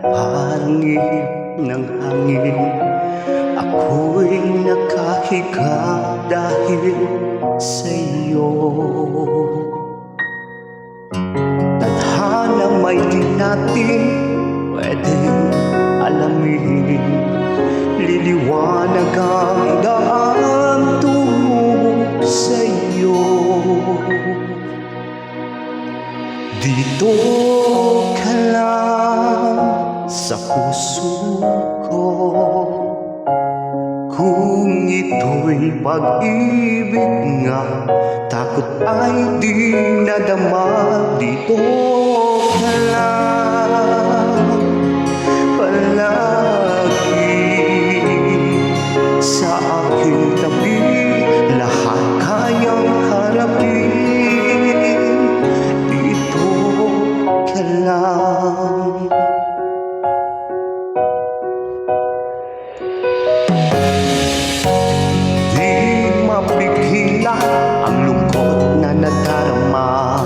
parang ihip ng hangin. Ako'y nakahiga dahil sa'yo. Tadhana may di natin pwedeng alamin. Liliwanag ang daan tungo sa'yo. Dito ka lang sa puso ko, kung ito'y pag-ibig nga, takot ay di nadama. Dito ka lang palagi sa aking tabi, lahat kayang harapin. Dito ka lang. Di mapigilan ang lungkot na nadarama,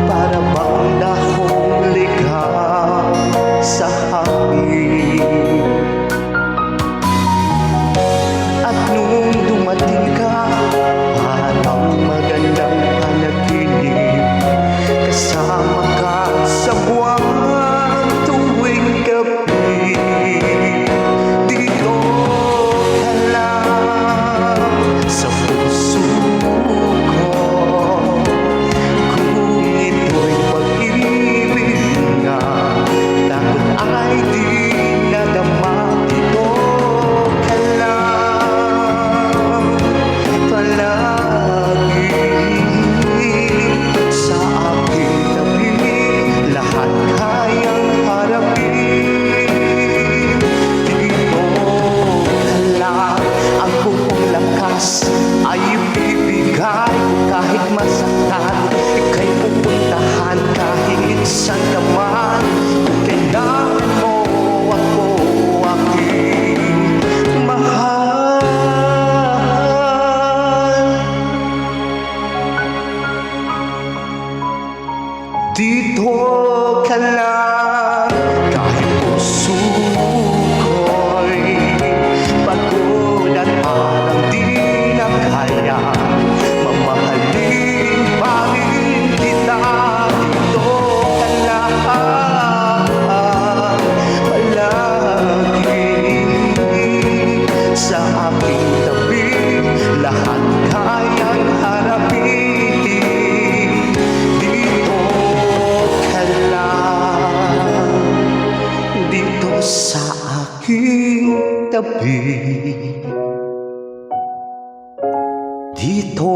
para bang dahong likha sa hangin. At nung dumating ka, parang magandang panaginip, kasama ka sa buwan tuwing gabi. Dito ka lang sa puso ko, kung ito'y pag-ibig nga, takot ay di nadama. Dito ka lang palagi sa aking tabi, lahat kayang harapin. Dito ka lang, ang buong lakas ay ibibigay ko kahit masaktan. Ika'y pupuntahan kahit saan ka man. Kung kailangan mo ako, aking mahal. Dito ka lang kahit puso ko'y pagod at parang di na kaya, mamahalin pa rin kita. Dito ka lang palagi sa aking tabi, lahat kayang harapin. Dito ka lang, dito sa aking tabi. Dito